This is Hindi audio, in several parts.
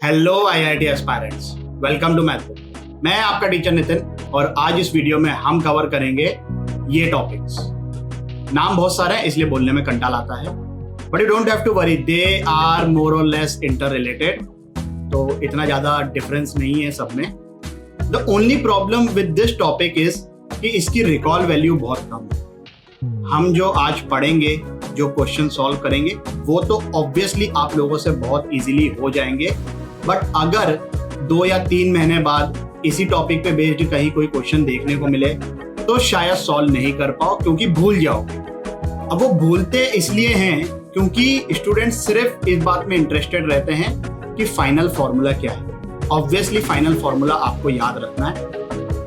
Hello IIT aspirants, welcome to Mathbook. मैं आपका टीचर नितिन और आज इस वीडियो में हम कवर करेंगे ये टॉपिक्स। नाम बहुत सारे हैं इसलिए बोलने में कंटाल आता है, but you don't have to worry, they are more or less inter related, तो इतना ज्यादा डिफरेंस नहीं है सब में। The only problem with this topic is कि इसकी रिकॉल वैल्यू बहुत कम है। हम जो आज पढ़ेंगे, जो क्वेश्चन सॉल्व करेंगे, वो तो ऑब्वियसली आप लोगों से बहुत इजीली हो जाएंगे, बट अगर 2 या 3 महीने बाद इसी टॉपिक पे बेस्ड कहीं कोई क्वेश्चन देखने को मिले तो शायद सॉल्व नहीं कर पाओ क्योंकि भूल जाओगे। अब वो भूलते इसलिए हैं क्योंकि स्टूडेंट्स सिर्फ इस बात में इंटरेस्टेड रहते हैं कि फाइनल फॉर्मूला क्या है। ऑब्वियसली फाइनल फॉर्मूला आपको याद रखना है,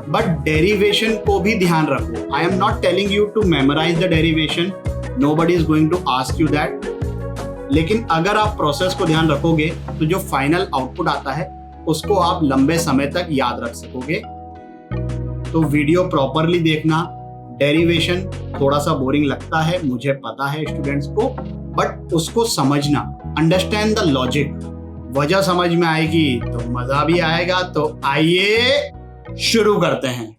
बट डेरिवेशन को भी ध्यान रखो। I am not telling you to memorise the derivation, nobody is going to ask you that, लेकिन अगर आप प्रोसेस को ध्यान रखोगे तो जो फाइनल आउटपुट आता है उसको आप लंबे समय तक याद रख सकोगे। तो वीडियो प्रॉपरली देखना। डेरिवेशन थोड़ा सा बोरिंग लगता है, मुझे पता है स्टूडेंट्स को, बट उसको समझना, अंडरस्टैंड द लॉजिक। वजह समझ में आएगी तो मजा भी आएगा। तो आइए शुरू करते हैं।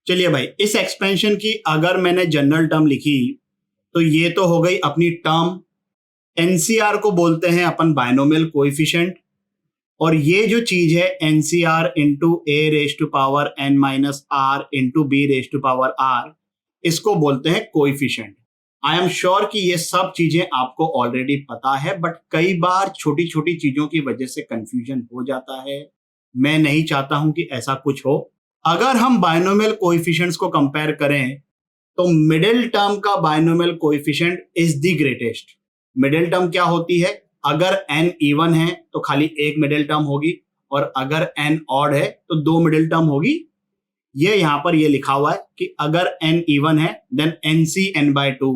चलिए भाई, इस एक्सपेंशन की अगर मैंने जनरल टर्म लिखी तो ये तो हो गई अपनी टर्म। एनसीआर को बोलते हैं अपन बाइनोमियल कोएफिशिएंट, और ये जो चीज है NCR into A raise to power N minus R into B raise to power R, इसको बोलते हैं कोएफिशिएंट। आई एम श्योर कि ये सब चीजें आपको ऑलरेडी पता है, बट कई बार छोटी छोटी चीजों की वजह से कंफ्यूजन हो जाता है। मैं नहीं चाहता हूं कि ऐसा कुछ हो। अगर हम बाइनोमियल कोएफिशिएंट्स को कंपेयर करें तो मिडिल टर्म का binomial coefficient is the greatest. Middle term क्या होती है? अगर n इवन है तो खाली एक मिडिल टर्म होगी, और अगर n ऑड है तो 2 मिडिल टर्म होगी। ये यहां पर ये लिखा हुआ है कि अगर n इवन है then nc n/2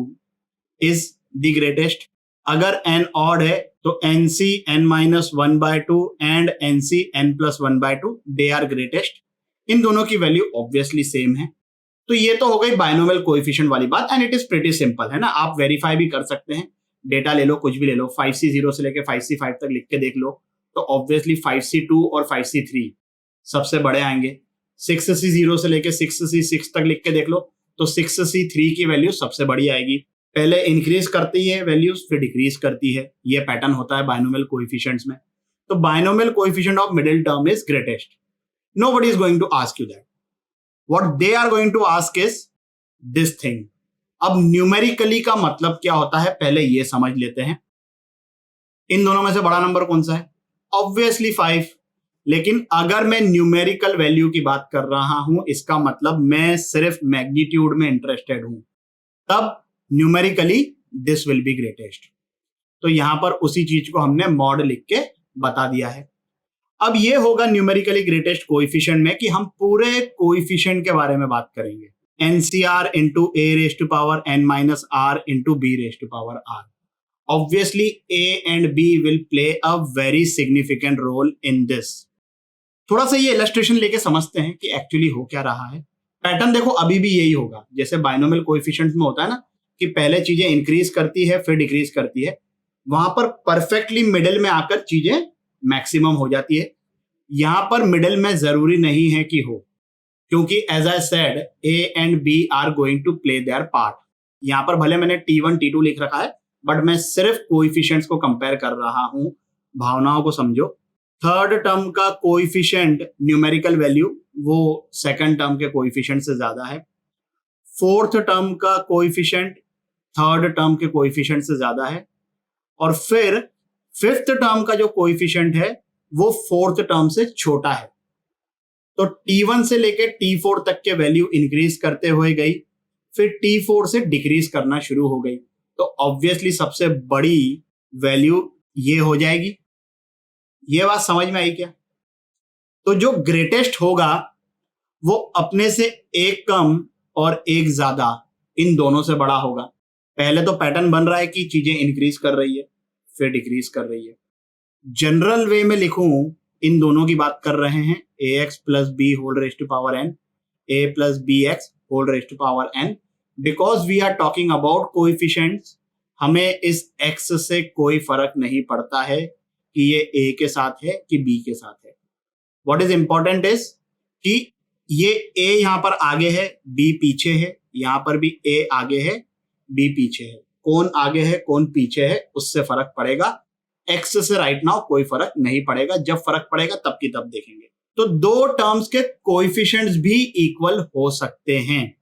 is the greatest. अगर n ऑड है तो nc n-1/2 and nc n+1/2 they are greatest. इन दोनों की वैल्यू ऑब्वियसली सेम है। तो ये तो हो गई बाइनोमियल कोएफिशिएंट वाली बात, and it is pretty simple, है ना। आप वेरीफाई भी कर सकते हैं, डेटा ले लो, कुछ भी ले लो, 5c0 से लेके 5c5 तक लिख के देख लो, तो ऑब्वियसली 5c2 और 5c3 सबसे बड़े आएंगे। 6c0 से लेके 6c6 तक लिख के देख लो तो 6c3 की वैल्यू सबसे बड़ी आएगी। पहले इंक्रीज करती है वैल्यूज, फिर डिक्रीज करती है। ये पैटर्न होता है बाइनोमियल कोएफिशिएंट्स में। तो binomial coefficient of middle term is greatest. Nobody is going to ask you that. What they are going to ask is this thing. अब न्यूमेरिकली का मतलब क्या होता है पहले ये समझ लेते हैं। इन दोनों में से बड़ा नंबर कौन सा है? ऑब्वियसली 5। लेकिन अगर मैं न्यूमेरिकल वैल्यू की बात कर रहा हूं, इसका मतलब मैं सिर्फ मैग्नीट्यूड में इंटरेस्टेड हूं, तब numerically this will be greatest. तो यहां पर उसी चीज को हमने मॉड लिख के बता दिया है। अब ये होगा न्यूमेरिकली ग्रेटेस्ट कोएफिशिएंट में कि हम पूरे कोएफिशिएंट के बारे में बात करेंगे। NCR into A raise to power N minus R into B raise to power R. Obviously A and B will play a very significant role in this. थोड़ा सा ये इलस्ट्रेशन लेके समझते हैं कि एक्चुअली हो क्या रहा है। पैटर्न देखो, अभी भी यही होगा जैसे बाइनोमियल कोएफिशिएंट में होता है ना, कि पहले चीजें इंक्रीज करती है फिर डिक्रीज करती है। वहां पर परफेक्टली मिडिल में आकर चीजें मैक्सिमम हो जाती है। यहां पर मिडिल में जरूरी नहीं है कि हो, क्योंकि as I said A and B are going to play their part. यहां पर भले मैंने T1 T2 लिख रखा है, बट मैं सिर्फ कोएफिशिएंट्स को कंपेयर कर रहा हूं। भावनाओं को समझो। थर्ड टर्म का कोएफिशिएंट न्यूमेरिकल वैल्यू वो सेकंड टर्म के कोएफिशिएंट से ज्यादा है। फोर्थ टर्म का कोएफिशिएंट थर्ड टर्म के कोएफिशिएंट से ज्यादा है। और फिर फिफ्थ टर्म का जो कोएफिशिएंट है वो फोर्थ टर्म से छोटा है। तो T1 से लेके T4 तक के वैल्यू इंक्रीज करते हुए गई, फिर T4 से डिक्रीज करना शुरू हो गई। तो ऑब्वियसली सबसे बड़ी वैल्यू ये हो जाएगी। ये बात समझ में आई क्या? तो जो ग्रेटेस्ट होगा वो अपने से एक कम और एक ज्यादा, इन दोनों से बड़ा होगा। पहले तो पैटर्न बन रहा है कि चीजें इंक्रीज कर रही है फिर डिक्रीज कर रही है। जनरल वे में लिखूं इन दोनों की बात कर रहे हैं, ax plus B whole raise to power n, a plus B X whole raise to power n. Because we are talking about coefficients, हमें इस x से कोई फर्क नहीं पड़ता है कि ये a के साथ है कि b के साथ है. व्हाट इज इंपॉर्टेंट इज कि ये a यहां पर आगे है, b पीछे है, यहां पर भी a आगे है, b पीछे है. कौन आगे है कौन पीछे है उससे फर्क पड़ेगा, x से राइट नाउ कोई फर्क नहीं पड़ेगा. जब फर्क पड़ेगा तब की तब देखेंगे. तो दो टर्म्स के कोएफिशिएंट्स भी इक्वल हो सकते हैं,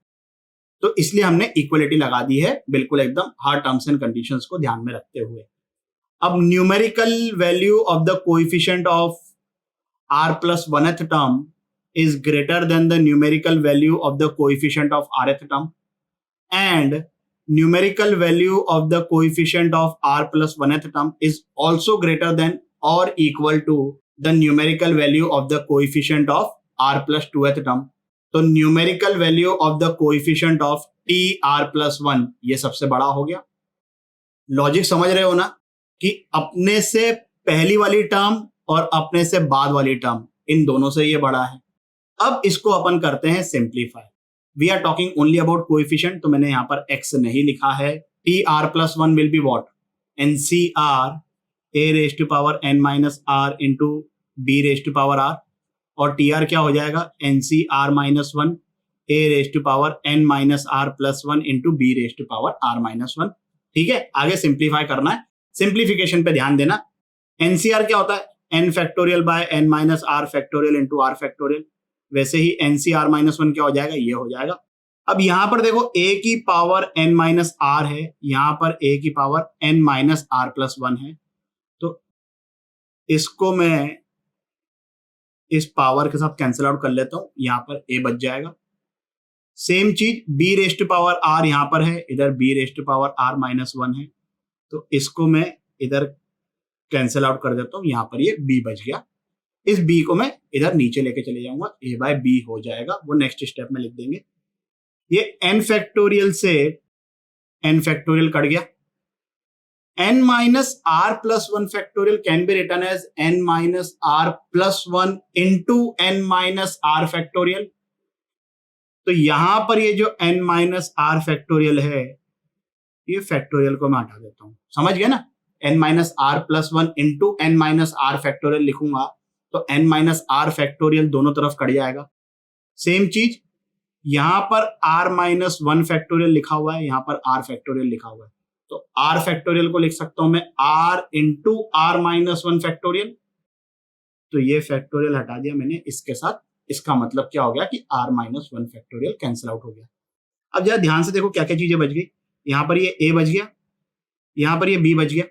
तो इसलिए हमने इक्वलिटी लगा दी है, बिल्कुल एकदम हर टर्म्स एंड कंडीशंस को ध्यान में रखते हुए. अब numerical value of the coefficient of r plus 1th term is greater than the numerical value of the coefficient of rth term, and numerical value of the coefficient of r plus 1th term is also greater than or equal to the numerical value of the coefficient of r plus 2th term. तो numerical value of the coefficient of t r plus 1 ये सबसे बड़ा हो गया. लॉजिक समझ रहे हो ना कि अपने से पहली वाली टर्म और अपने से बाद वाली टर्म इन दोनों से ये बड़ा है. अब इसको अपन करते हैं simplify. We are talking only about coefficient, तो मैंने यहां पर x नहीं लिखा है. T R plus 1 will be what, N C R A raise to power n minus R into B raise to power r, और टी आर क्या हो जाएगा, N C R minus 1 A raise to power n minus R plus 1 into B raise to power r minus 1. ठीक है, आगे सिंप्लीफाई करना है. सिंप्लीफिकेशन पे ध्यान देना. एनसीआर क्या होता है, n factorial by n minus R factorial into R factorial. वैसे ही एनसीआर माइनस 1 क्या हो जाएगा, ये हो जाएगा. अब यहां पर देखो a की पावर n माइनस आर है, यहां पर a की power n minus R plus 1 है. तो इसको मैं इस पावर के साथ कैंसिल आउट कर लेता हूं, यहां पर a बच जाएगा. सेम चीज b raise to power r यहां पर है, इधर b raise to power r minus 1 है. तो इसको मैं इधर कैंसिल आउट कर देता हूं, यहां पर ये b बच गया. इस b को मैं इधर नीचे लेके चले जाऊंगा, a बाय b हो जाएगा, वो नेक्स्ट स्टेप में लिख देंगे. ये n फैक्टोरियल से n फैक्टोरियल कट गया. n minus R plus 1 factorial can be written as n minus R plus 1 into n minus R factorial. तो यहां पर ये जो n माइनस आर फैक्टोरियल है, ये फैक्टोरियल को मैं हटा देता हूं. समझ गए ना, n minus R plus 1 into n minus R factorial लिखूंगा तो n माइनस आर फैक्टोरियल दोनों तरफ कट जाएगा. सेम चीज यहां पर r माइनस 1 फैक्टोरियल लिखा हुआ है, यहां पर r फैक्टोरियल लिखा हुआ है, तो r फैक्टोरियल को लिख सकता हूं मैं r into R minus 1 factorial. तो ये फैक्टोरियल हटा दिया मैंने इसके साथ. इसका मतलब क्या हो गया कि r minus 1 factorial cancel out हो गया. अब जरा ध्यान से देखो क्या क्या चीजें बच गई. यहां पर ये a बच गया, यहां पर ये b बच गया,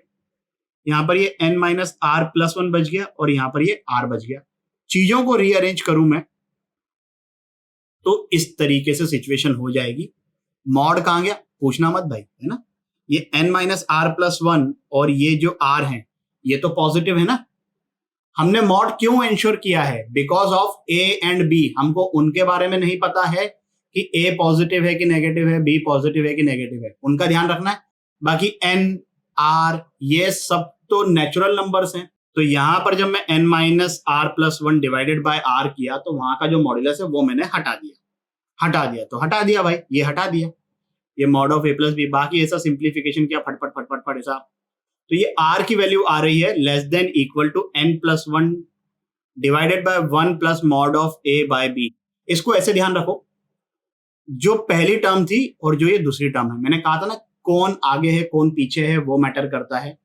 यहां पर ये n माइनस आर प्लस 1 बच गया, और यहां पर ये r बच गया. चीजों को रीअरेंज करूं मैं तो इस तरीके से सिचुएशन हो जाएगी. मॉड कहां गया, पूछना मत भाई, है ना. ये n माइनस आर प्लस 1 और ये जो r है ये तो पॉजिटिव है ना. हमने मॉड क्यों इंश्योर किया है, because of a and b. हमको उनके बारे में नहीं पता है कि a पॉजिटिव है कि नेगेटिव है, b पॉजिटिव है कि नेगेटिव है, उनका ध्यान रखना है. बाकी n r ये सब तो नेचुरल नंबर्स हैं. तो यहां पर जब मैं n minus R plus 1 divided by r किया तो वहां का जो मॉड्यूलस है वो मैंने हटा दिया. तो हटा दिया भाई, ये हटा दिया, ये mod of a plus B. बाकी ऐसा सिंप्लीफिकेशन किया फटफट फटफट फट ऐसा. तो ये r की वैल्यू आ रही है less than equal to n plus 1 divided by 1 plus mod of a by b. इसको ऐसे ध्यान रखो, जो पहली टर्म थी और जो ये दूसरी टर्म है, मैंने कहा था ना कौन आगे है कौन पीछे है वो मैटर करता है.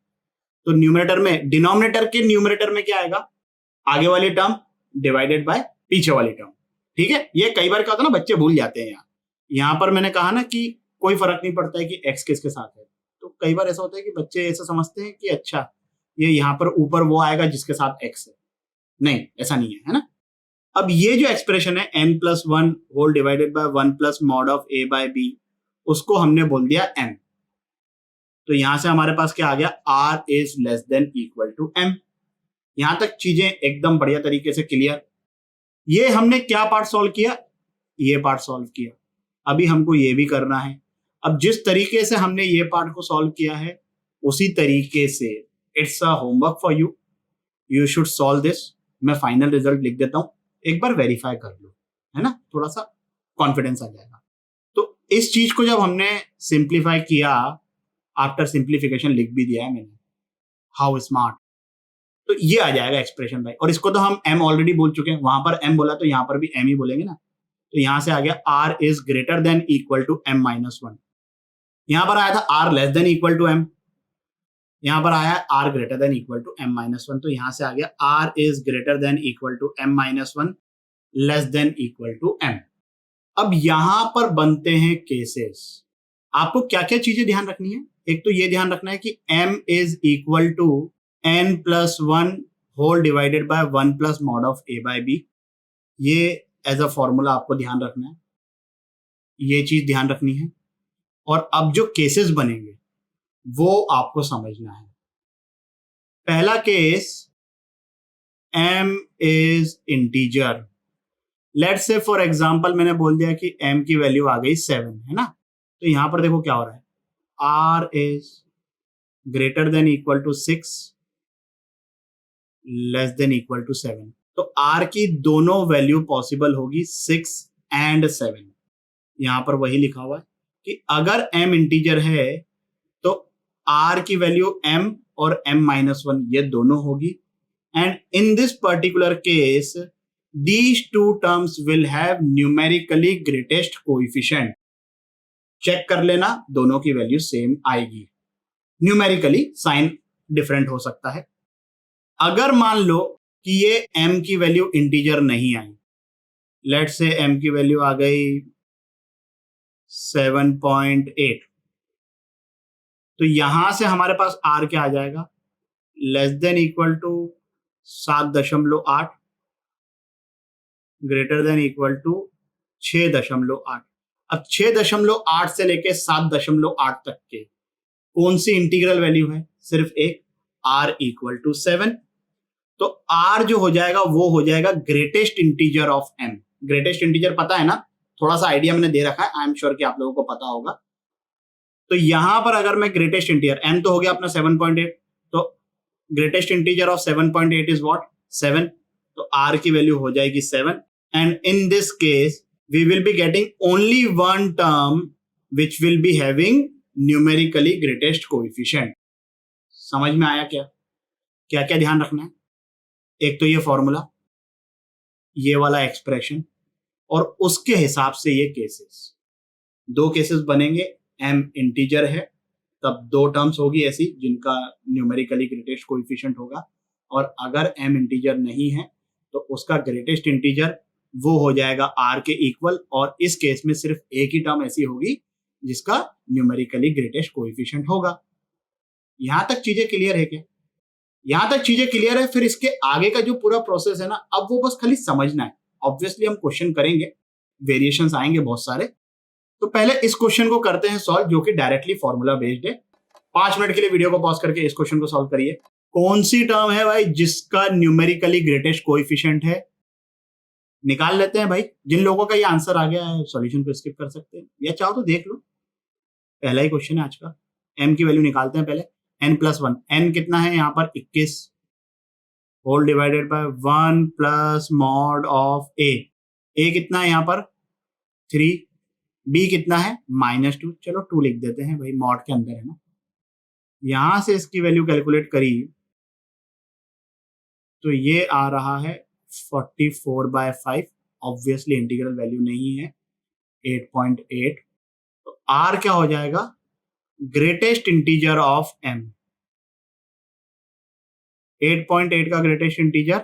तो न्यूमरेटर में, डिनोमिनेटर के न्यूमरेटर में क्या आएगा, आगे वाली टर्म डिवाइडेड बाय पीछे वाली टर्म. ठीक है, ये कई बार क्या होता है ना, बच्चे भूल जाते हैं. यहां पर मैंने कहा ना कि कोई फर्क नहीं पड़ता है कि x किसके साथ है. तो कई बार ऐसा होता है कि बच्चे ऐसा समझते हैं कि अच्छा ये यहाँ पर ऊपर वो आएगा जिसके साथ x है. नहीं, ऐसा नहीं है ना. अब ये जो एक्सप्रेशन है n plus 1 whole divided by 1 plus mod of a by b, उसको हमने बोल दिया m. तो यहां से हमारे पास क्या आ गया, r is less than equal to m. यहां तक चीजें एकदम बढ़िया तरीके से क्लियर. ये हमने क्या पार्ट सॉल्व किया, ये पार्ट सॉल्व किया. अभी हमको ये भी करना है. अब जिस तरीके से हमने ये पार्ट को सॉल्व किया है उसी तरीके से it's a homework for you. You should solve this. मैं फाइनल रिजल्ट लिख देता हूं, एक बार वेरीफाई कर लो, है ना, थोड़ा सा कॉन्फिडेंस आ जाएगा। तो इस चीज को जब हमने सिंप्लीफाई किया, आफ्टर सिंप्लीफिकेशन लिख भी दिया है मैंने, हाउ स्मार्ट, तो ये आ जाएगा एक्सप्रेशन भाई। और इसको तो हम m ऑलरेडी बोल चुके हैं, वहां पर m बोला तो यहां पर भी m ही बोलेंगे ना। तो यहां से आ गया r is greater than equal to m minus 1। यहां पर आया था r less than equal to m, यहां पर आया r greater than equal to m minus 1। तो यहां से आ गया r is greater than equal to m minus 1 less than equal to m। अब यहां पर बनते हैं केसेस। आपको क्या क्या चीजें ध्यान रखनी है? एक तो ये ध्यान रखना है कि m is equal to n plus 1 whole divided by 1 plus mod of a by b। ये एज अ फॉर्मूला आपको ध्यान रखना है, ये चीज ध्यान रखनी है। और अब जो केसेस बनेंगे वो आपको समझना है। पहला case, m is integer. Let's say for example मैंने बोल दिया कि m की वैल्यू आ गई 7, है ना। तो यहां पर देखो क्या हो रहा है, r is greater than equal to 6 less than equal to 7। तो r की दोनों वैल्यू पॉसिबल होगी 6 एंड 7। यहां पर वही लिखा हुआ है कि अगर m इंटीजर है तो r की वैल्यू m और m माइनस 1 ये दोनों होगी। And in this particular case these two terms will have numerically greatest coefficient। Check कर लेना, दोनों की वैल्यू सेम आएगी, न्यूमेरिकली साइन डिफरेंट हो सकता है। अगर मान लो कि ये m की वैल्यू इंटीजर नहीं आई, लेट्स से m की वैल्यू आ गई 7.8, तो यहां से हमारे पास r क्या आ जाएगा, less than equal to 7.8 greater than equal to 6.8। अब 6.8 से लेके 7.8 तक के कौन सी इंटीग्रल वैल्यू है? सिर्फ एक, r इक्वल टू 7। तो r जो हो जाएगा वो हो जाएगा greatest integer of m। Greatest integer पता है ना, थोड़ा सा आइडिया मैंने दे रखा है, आई एम श्योर कि आप लोगों को पता होगा। तो यहां पर अगर मैं ग्रेटेस्ट इंटीजर, m तो हो गया अपना 7.8, तो greatest integer of 7.8 is what, 7। तो r की वैल्यू हो जाएगी 7। And in this case, we will be getting only one term which will be having numerically greatest coefficient। समझ में आया क्या? क्या क्या ध्यान रखना है? एक तो ये फॉर्मूला, ये वाला एक्सप्रेशन, और उसके हिसाब से ये केसेस। दो केसेस बनेंगे, m इंटीजर है तब दो टर्म्स होगी ऐसी जिनका न्यूमेरिकली ग्रेटेस्ट कोएफिशिएंट होगा, और अगर m इंटीजर नहीं है तो उसका ग्रेटेस्ट इंटीजर वो हो जाएगा r के इक्वल, और इस केस में सिर्फ एक ही टर्म ऐसी होगी जिसका न्यूमेरिकली ग्रेटेस्ट कोएफिशिएंट होगा। यहां तक चीजें क्लियर है क्या? यहां तक चीजें क्लियर है। फिर इसके आगे का जो पूरा प्रोसेस है ना, अब वो बस खाली समझना है। ऑब्वियसली हम क्वेश्चन करेंगे, वेरिएशंस आएंगे बहुत सारे। तो पहले इस क्वेश्चन को करते हैं सॉल्व, जो कि डायरेक्टली फॉर्मूला बेस्ड है। 5 मिनट के लिए वीडियो को पॉज करके इस क्वेश्चन को सॉल्व करिए। कौन सी टर्म है भाई जिसका न्यूमेरिकली ग्रेटेस्ट कोएफिशिएंट है? निकाल लेते हैं भाई। जिन लोगों का ये आंसर आ गया है सॉल्यूशन को स्किप कर सकते हैं, या चाहो तो देख लो। पहला ही क्वेश्चन है आज का। m की वैल्यू निकालते हैं पहले, n प्लस 1। n कितना है यहाँ पर, 21 whole divided by 1 plus mod of a। a कितना है यहाँ पर, 3। b कितना है, -2। चलो 2 लिख देते हैं भाई, मॉड के अंदर है ना। यहां से इसकी वैल्यू कैलकुलेट करी तो ये आ रहा है 44/5। ऑब्वियसली इंटीग्रल वैल्यू नहीं है, 8.8। तो r क्या हो जाएगा, ग्रेटेस्ट इंटीजर ऑफ m। 8.8 का ग्रेटेस्ट इंटीजर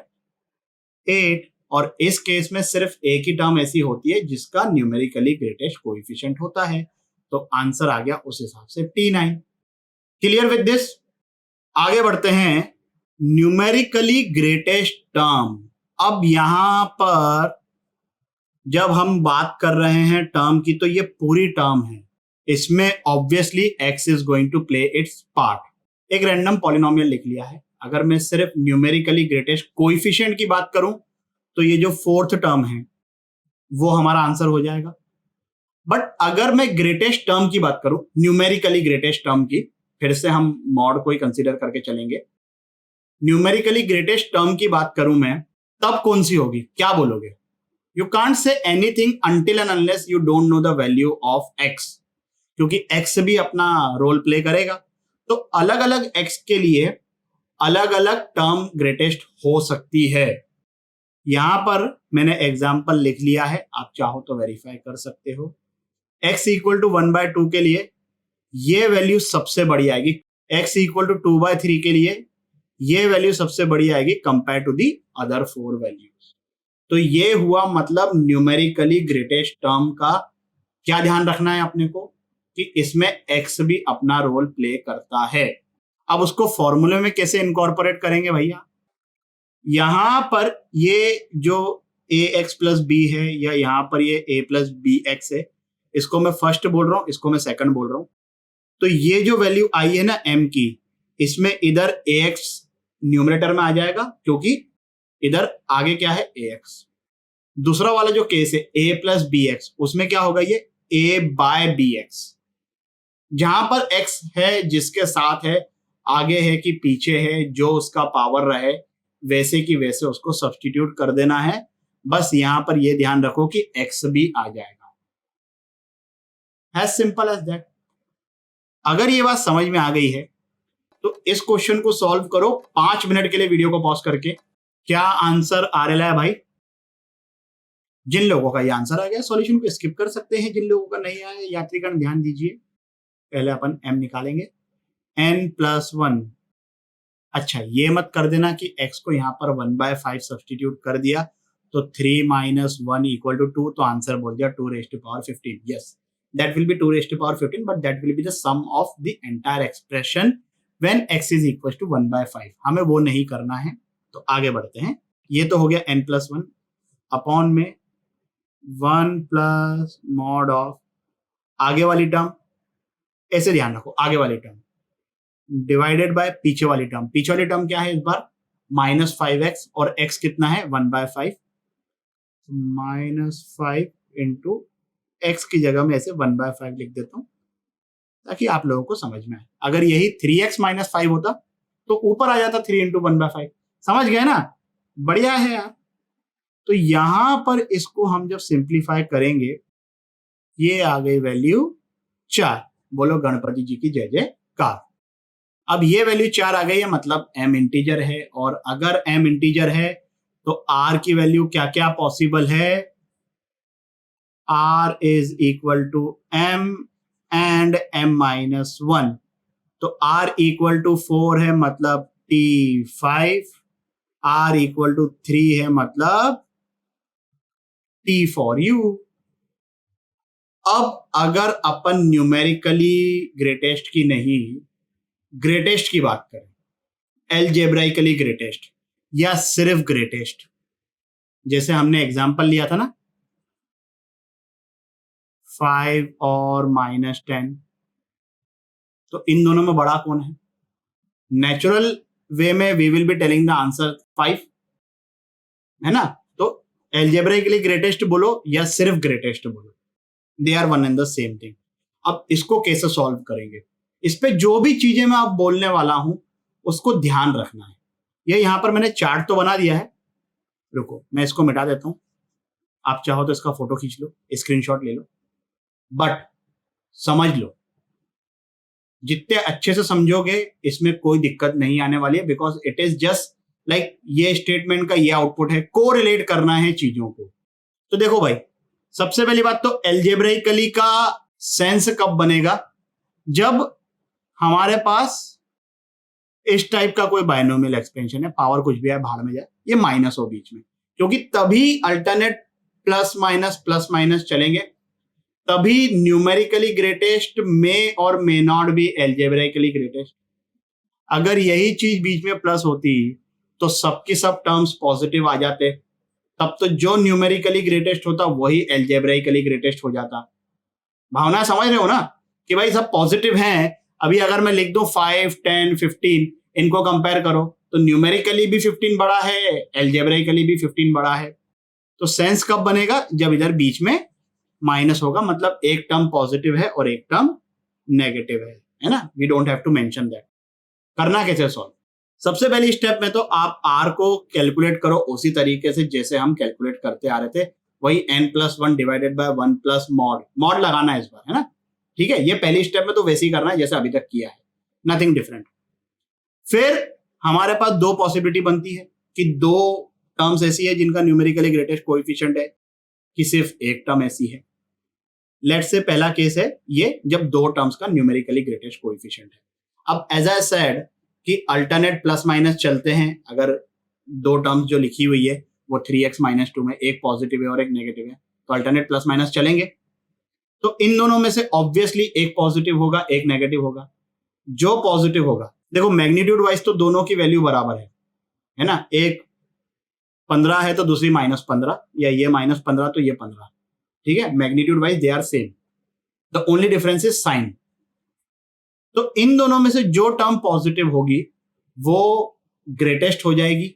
8, और इस केस में सिर्फ एक ही टर्म ऐसी होती है जिसका न्यूमेरिकली ग्रेटेस्ट कोएफिशिएंट होता है। तो आंसर आ गया उस हिसाब से T9। Clear with this? आगे बढ़ते हैं। न्यूमेरिकली ग्रेटेस्ट टर्म, अब यहां पर जब हम बात कर रहे हैं टर्म की, तो ये पूरी टर्म है, इसमें obviously x is going to play its part. एक रैंडम पॉलिनोमियल लिख लिया है। अगर मैं सिर्फ न्यूमेरिकली ग्रेटेस्ट कोएफिशिएंट की बात करूं तो ये जो फोर्थ टर्म है वो हमारा आंसर हो जाएगा। बट अगर मैं ग्रेटेस्ट टर्म की बात करूं, न्यूमेरिकली ग्रेटेस्ट टर्म की, फिर से हम मॉड को ही कंसीडर करके चलेंगे। न्यूमेरिकली ग्रेटेस्ट टर्म की बात करूं मैं, तब कौन सी होगी, क्या बोलोगे? You can't say anything until and unless you don't know the value of x, क्योंकि एक्स भी अपना रोल प्ले करेगा। तो अलग अलग एक्स के लिए अलग अलग टर्म ग्रेटेस्ट हो सकती है। यहां पर मैंने एग्जाम्पल लिख लिया है, आप चाहो तो वेरीफाई कर सकते हो। x इक्वल टू 1/2 के लिए ये वैल्यू सबसे बड़ी आएगी, x इक्वल टू 2/3 के लिए ये वैल्यू सबसे बड़ी आएगी compare to the other 4 values. तो ये हुआ मतलब न्यूमेरिकली ग्रेटेस्ट टर्म का क्या ध्यान रखना है अपने को, कि इसमें x भी अपना रोल प्ले करता है। अब उसको फॉर्मूले में कैसे इनकॉर्पोरेट करेंगे भैया? यहां पर ये जो ax प्लस बी है, या यहां पर ये a प्लस बी एक्स है, इसको मैं फर्स्ट बोल रहा हूं, इसको मैं सेकंड बोल रहा हूं। तो ये जो वैल्यू आई है ना m की, इसमें इधर ax न्यूमरेटर में आ जाएगा, क्योंकि इधर आगे क्या है ax। दूसरा वाला जो केस है a प्लस बी एक्स, उसमें क्या होगा, ये a बाय बी एक्स। जहां पर x है जिसके साथ है, आगे है कि पीछे है, जो उसका पावर रहे वैसे की वैसे उसको सब्स्टिट्यूट कर देना है। बस यहां पर यह ध्यान रखो कि x भी आ जाएगा। As simple as that. अगर ये बात समझ में आ गई है तो इस क्वेश्चन को सॉल्व करो 5 मिनट के लिए वीडियो को पॉज करके। क्या आंसर आ रहा है भाई? जिन लोगों का ये आंसर आ गया सॉल्यूशन को स्किप कर सकते हैं, जिन लोगों का नहीं आया यात्रीगण ध्यान दीजिए। पहले अपन m निकालेंगे, n+1। अच्छा, ये मत कर देना कि x को यहां पर 1/5 सब्स्टिट्यूट कर दिया तो 3 - 1 = 2, तो आंसर बोल दिया 2⁻15। Yes, that will be 2⁻15, but that will be the sum of the entire expression when x is equal to 1/5। हमें वो नहीं करना है, तो आगे बढ़ते हैं। ये तो हो गया n+1 अपॉन में 1 प्लस मॉड ऑफ आगे वाली टर्म, ऐसे ध्यान रखो, आगे वाली टर्म डिवाइडेड बाय पीछे वाली टर्म। पीछे वाली टर्म क्या है इस बार? -5x, और x कितना है? 1/5। -5 इंटू x की जगह में ऐसे 1/5 लिख देता हूं ताकि आप लोगों को समझ में आए। अगर यही 3x - 5 होता तो ऊपर आ जाता 3 × 1/5। समझ गए ना? बढ़िया है यार। तो यहां पर इसको हम जब सिंप्लीफाई करेंगे, ये आ गई वैल्यू 4। बोलो गणपति जी की जय जयकार। अब ये वैल्यू 4 आ गई है, मतलब m इंटीजर है, और अगर m इंटीजर है तो r की वैल्यू क्या क्या पॉसिबल है? r is equal to m and m-1। तो r equal to 4 है मतलब t5, r equal to 3 है मतलब t for u। अब अगर अपन न्यूमेरिकली ग्रेटेस्ट की नहीं, ग्रेटेस्ट की बात करें, एलजेब्राइकली ग्रेटेस्ट या सिर्फ ग्रेटेस्ट, जैसे हमने एग्जांपल लिया था ना 5 और -10, तो इन दोनों में बड़ा कौन है? नेचुरल वे में we will be telling the answer 5, है ना? तो एलजेब्राइकली ग्रेटेस्ट बोलो या सिर्फ ग्रेटेस्ट बोलो, they are one and the same thing. अब इसको कैसे सॉल्व करेंगे? इस पे जो भी चीजें मैं आप बोलने वाला हूं उसको ध्यान रखना है। ये यहां पर मैंने चार्ट तो बना दिया है, रुको मैं इसको मिटा देता हूं। आप चाहो तो इसका फोटो खींच लो, स्क्रीनशॉट ले लो, बट समझ लो, जितने अच्छे से समझोगे इसमें कोई दिक्कत नहीं आने वाली है, because it is just like ये स्टेटमेंट का ये आउटपुट है, कोरिलेट करना है चीजों को। तो देखो भाई, सबसे पहली बात तो एलजेब्राइकली का सेंस कब बनेगा? जब हमारे पास इस टाइप का कोई बायनोमियल एक्सपेंशन है, पावर कुछ भी है भाड़ में जाए, ये माइनस हो बीच में, क्योंकि तभी अल्टरनेट प्लस माइनस चलेंगे, तभी न्यूमेरिकली ग्रेटेस्ट में और मे नॉट बी एलजेब्राइकली ग्रेटेस्ट। अगर यही चीज बीच में प्लस होती तो सबके सब टर्म्स पॉजिटिव आ जाते, तब तो जो न्यूमेरिकली ग्रेटेस्ट होता वही एलजेब्राइकली ग्रेटेस्ट हो जाता। भावना समझ रहे हो ना कि भाई सब पॉजिटिव हैं। अभी अगर मैं लिख दूं 5, 10, 15, इनको कंपेयर करो तो न्यूमेरिकली भी 15 बड़ा है, एलजेब्राइकली भी 15 बड़ा है। तो सेंस कब बनेगा? जब इधर बीच में माइनस होगा, मतलब एक टर्म पॉजिटिव है और एक टर्म नेगेटिव है ना? We don't have to mention that. करना कैसे सॉल्व? सबसे पहली स्टेप में तो आप आर को कैलकुलेट करो उसी तरीके से जैसे हम कैलकुलेट करते आ रहे थे, वही n+1 divided by 1 plus mod लगाना है इस बार, है ना। ठीक है, ये पहली स्टेप में तो वैसे ही करना है जैसे अभी तक किया है, नथिंग डिफरेंट। फिर हमारे पास दो पॉसिबिलिटी बनती है कि दो टर्म्स ऐसी है जिनका न्यूमेरिकली ग्रेटेस्ट कोएफिशिएंट है, कि सिर्फ एक टर्म ऐसी है। लेट्स से पहला केस है ये, जब दो टर्म्स का न्यूमेरिकली ग्रेटेस्ट कोएफिशिएंट है। अब एज आई सेड कि अल्टरनेट प्लस माइनस चलते हैं, अगर दो टर्म्स जो लिखी हुई है वो 3x-2 में एक पॉजिटिव है और एक नेगेटिव है, तो अल्टरनेट प्लस माइनस चलेंगे। तो इन दोनों में से ऑब्वियसली एक पॉजिटिव होगा एक नेगेटिव होगा। जो पॉजिटिव होगा, देखो मैग्नीट्यूड वाइज तो दोनों की वैल्यू बराबर है ना, एक 15 है तो दूसरी -15, या ये -15 तो ये 15, ठीक है, magnitude wise they are same, the only difference is sign. तो इन दोनों में से जो टर्म पॉजिटिव होगी वो ग्रेटेस्ट हो जाएगी,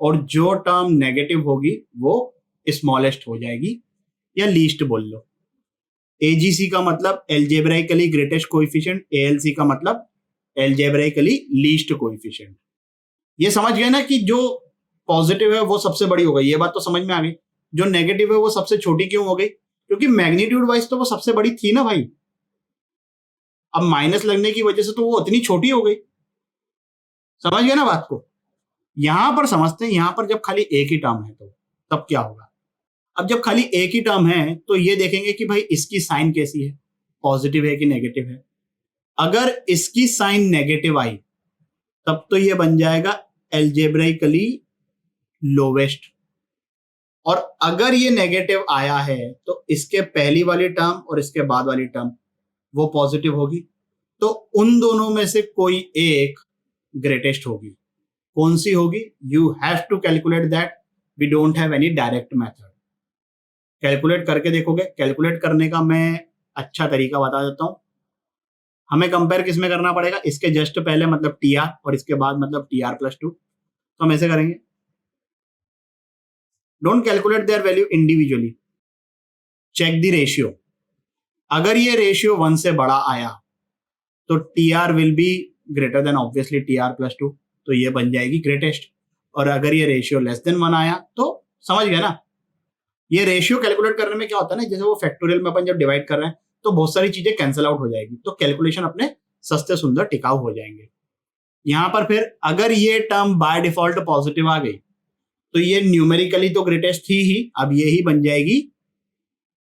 और जो टर्म नेगेटिव होगी वो स्मॉलेस्ट हो जाएगी, या लीस्ट बोल लो। एजीसी का मतलब एल्जेब्राइकली ग्रेटेस्ट कोएफिशिएंट, एएलसी का मतलब एल्जेब्राइकली लीस्ट कोएफिशिएंट। ये समझ गए ना कि जो पॉजिटिव है वो सबसे बड़ी हो गई, ये बात तो समझ में आ गई। जो नेगेटिव है वो सबसे छोटी क्यों हो गई, क्योंकि मैग्नीट्यूड वाइज तो वो सबसे बड़ी थी ना भाई, अब माइनस लगने की वजह से तो वो उतनी छोटी हो गई। समझ गए ना बात को। यहां पर समझते हैं, यहां पर जब खाली एक ही टर्म है तो तब क्या होगा। अब जब खाली एक ही टर्म है तो ये देखेंगे कि भाई इसकी साइन कैसी है, पॉजिटिव है कि नेगेटिव है। अगर इसकी साइन नेगेटिव आई तब तो ये बन जाएगा एल्जेब्राइकली लोवेस्ट, और अगर ये नेगेटिव आया है तो इसके पहली वाली टर्म और इसके बाद वाली टर्म वो पॉजिटिव होगी, तो उन दोनों में से कोई एक ग्रेटेस्ट होगी। कौन सी होगी, you have to calculate that, we don't have any direct method. Calculate करके देखोगे, कैलकुलेट करने का मैं अच्छा तरीका बता देता हूं। हमें कंपेयर किस में करना पड़ेगा, इसके जस्ट पहले मतलब टीआर, और इसके बाद मतलब TR+2। तो हम ऐसे करेंगे, don't calculate their value individually, check the ratio. अगर ये रेशियो 1 से बड़ा आया तो TR will be greater than obviously TR+2, तो ये बन जाएगी ग्रेटेस्ट। और अगर ये रेशियो लेस देन 1 आया तो समझ गए ना। ये रेशियो कैलकुलेट करने में क्या होता है ना, जैसे वो फैक्टोरियल में अपन जब डिवाइड कर रहे हैं तो बहुत सारी चीजें कैंसिल आउट हो जाएगी, तो कैलकुलेशन अपने सस्ते सुंदर टिकाऊ हो जाएंगे। यहां पर फिर अगर ये टर्म बाय डिफॉल्ट पॉजिटिव आ गई तो ये न्यूमेरिकली तो ग्रेटेस्ट थी ही, अब ये ही बन जाएगी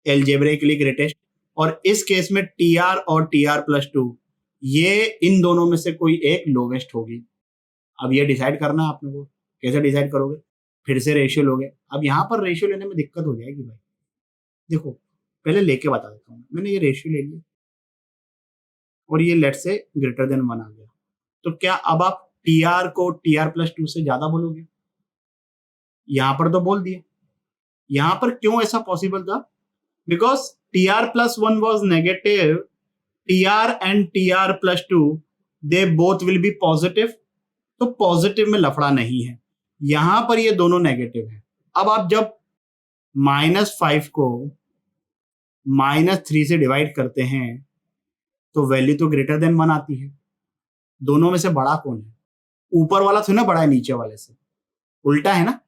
एल्जेब्रिकली ग्रेटेस्ट। और इस केस में TR और TR+2 ये इन दोनों में से कोई एक लोवेस्ट होगी। अब ये डिसाइड करना है आपने को, कैसे डिसाइड करोगे, फिर से रेशियो लोगे। अब यहाँ पर रेशियो लेने में दिक्कत हो जाएगी भाई, देखो पहले लेके बता देता हूँ। मैंने ये रेशियो ले लिया और ये लेट से ग्रेटर देन 1 आ गया, तो क्या अब आप TR को TR+2 से ज्यादा बोलोगे, यहां पर तो बोल दिए। यहां पर क्यों ऐसा पॉसिबल था, because TR+1 was negative, TR and TR+2 they both will be positive, तो पॉजिटिव में लफड़ा नहीं है। यहां पर ये दोनों नेगेटिव है। अब आप जब -5 को -3 से डिवाइड करते हैं तो वैल्यू तो ग्रेटर देन 1 आती है। दोनों में से बड़ा कौन है, ऊपर वाला तो ना बड़ा है नीचे वाले से, उल्टा है ना।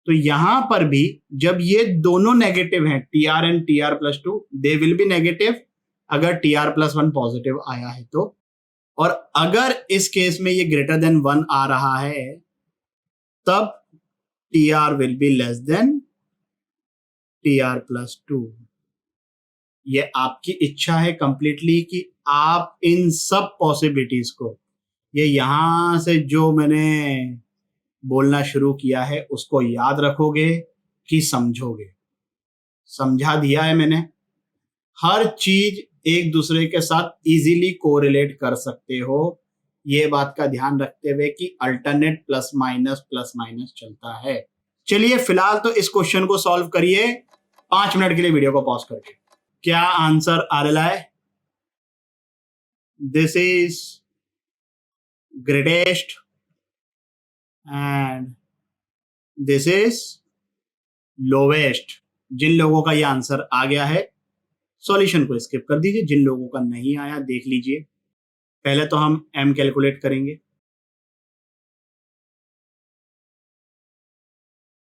तो यहां पर भी जब ये दोनों नेगेटिव हैं, TR and TR+2 they will be negative अगर TR+1 पॉजिटिव आया है तो, और अगर इस केस में ये ग्रेटर देन 1 आ रहा है तब TR will be less than TR+2। ये आपकी इच्छा है कंप्लीटली कि आप इन सब पॉसिबिलिटीज को, ये यहां से जो मैंने बोलना शुरू किया है उसको याद रखोगे कि समझोगे। समझा दिया है मैंने, हर चीज एक दूसरे के साथ इजीली कोरिलेट कर सकते हो, ये बात का ध्यान रखते हुए कि अल्टरनेट प्लस माइनस चलता है। चलिए फिलहाल तो इस क्वेश्चन को सॉल्व करिए 5 मिनट के लिए वीडियो को पॉज करके। क्या आंसर आ रहा है, this is greatest and this is lowest. जिन लोगों का यह आंसर आ गया है सॉल्यूशन को स्किप कर दीजिए, जिन लोगों का नहीं आया देख लीजिए। पहले तो हम m कैलकुलेट करेंगे,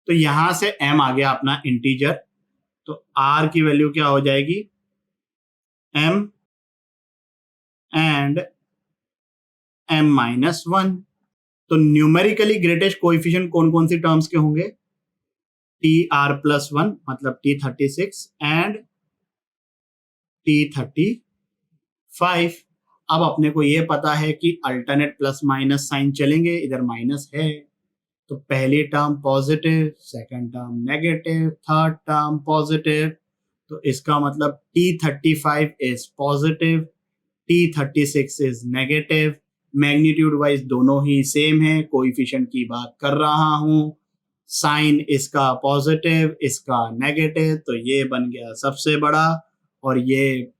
तो यहां से m आ गया अपना इंटीजर, तो r की वैल्यू क्या हो जाएगी, m एंड m-1। तो न्यूमेरिकली ग्रेटेस्ट कोएफिशिएंट कौन कौन सी टर्म्स के होंगे, tr+1 मतलब t36 एंड t35। अब अपने को ये पता है कि अल्टरनेट प्लस माइनस साइन चलेंगे, इधर माइनस है तो पहली term positive, second term negative, third term positive, तो इसका मतलब t35 is positive, t36 is negative. Magnitude wise दोनों ही सेम है, कोएफिशिएंट की बात कर रहा हूं, साइन इसका पॉजिटिव इसका नेगेटिव, तो ये बन गया सबसे बड़ा। और ये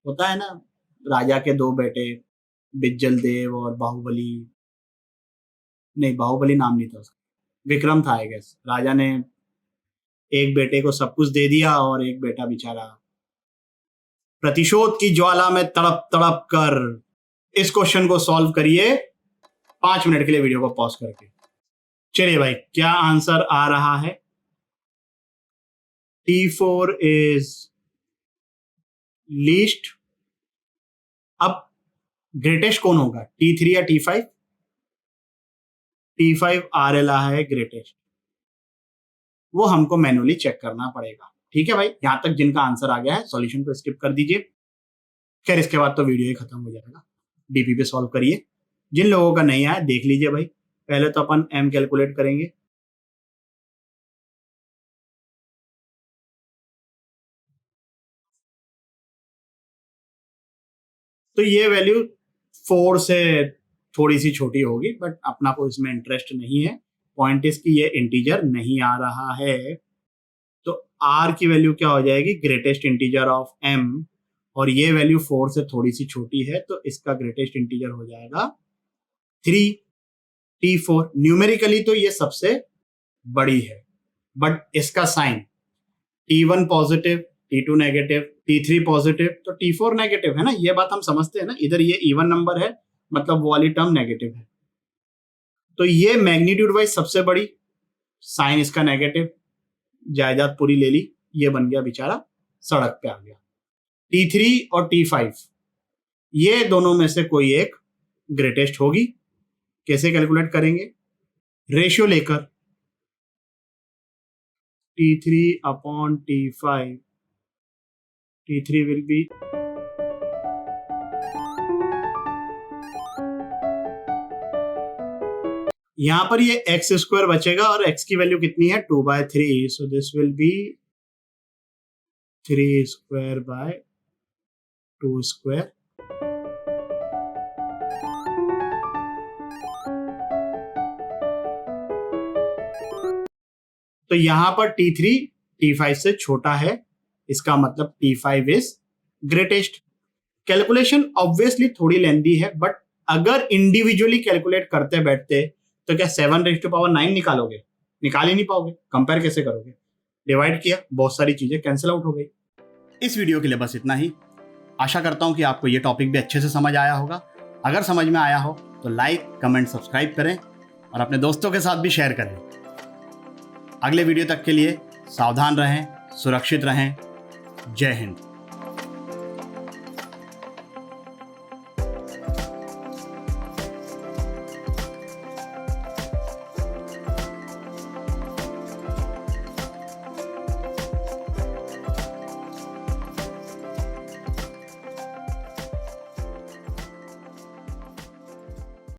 होता है ना राजा के दो बेटे, बिज्जल देव और बाहुबली, नहीं बाहुबली नाम नहीं था उसका, विक्रम था आई गेस। राजा ने एक बेटे को सब कुछ दे दिया और एक बेटा बेचारा प्रतिशोध की ज्वाला में तड़प तड़प कर। इस क्वेश्चन को सॉल्व करिए 5 मिनट के लिए वीडियो को पॉज करके। चलिए भाई, क्या आंसर आ रहा है, T4 इज लीस्ट। अब ग्रेटेस्ट कौन होगा, T3 या T5? T5 आ रहा है ग्रेटेस्ट, वो हमको मैनुअली चेक करना पड़ेगा। ठीक है भाई, यहां तक जिनका आंसर आ गया है सॉल्यूशन को स्किप कर दीजिए। खैर इसके बाद तो वीडियो ही खत्म हो जाएगा, डीपी पे सॉल्व करिए। जिन लोगों का नहीं आया देख लीजिए भाई। पहले तो अपन m कैलकुलेट करेंगे, तो ये वैल्यू 4 से थोड़ी सी छोटी होगी, बट अपना को इसमें इंटरेस्ट नहीं है। पॉइंट इज कि ये इंटीजर नहीं आ रहा है, तो r की वैल्यू क्या हो जाएगी, ग्रेटेस्ट इंटीजर ऑफ m, और ये वैल्यू 4 से थोड़ी सी छोटी है, तो इसका ग्रेटेस्ट इंटीजर हो जाएगा 3, T4। न्यूमेरिकली तो ये सबसे बड़ी है, बट इसका sign T1 positive, T2 negative, T3 positive, तो T4 नेगेटिव है ना, ये बात हम समझते हैं ना। इधर ये इवन नंबर है मतलब वो वाली टर्म नेगेटिव है, तो ये मैग्नीट्यूड वाइज सबसे बड़ी, साइन इसका नेगेटिव, जायदाद पूरी ले ली, ये बन गया बेचारा सड़क पे आ गया। T3 और T5 ये दोनों में से कोई एक ग्रेटेस्ट होगी। कैसे कैलकुलेट करेंगे, रेशियो लेकर T3 upon T5, T3 will be, यहां पर ये एक्स स्क्वायर बचेगा और x की वैल्यू कितनी है 2/3, so this will be 3 square by 2 square. तो यहां पर T3 T5 से छोटा है, इसका मतलब T5 is greatest. Calculation obviously थोड़ी लेंदी है, बट अगर इंडिविजुअली कैलकुलेट करते बैठते तो क्या 7⁹9 निकालोगे, निकाल ही नहीं पाओगे। कंपेयर कैसे करोगे, डिवाइड किया, बहुत सारी चीजें कैंसिल आउट हो गई। इस वीडियो के लिए बस इतना ही। आशा करता हूं कि आपको ये टॉपिक भी अच्छे से समझ आया होगा। अगर समझ में आया हो तो लाइक कमेंट सब्सक्राइब करें और अपने दोस्तों के साथ भी शेयर करें। अगले वीडियो तक के लिए सावधान रहें, सुरक्षित रहें। जय हिंद।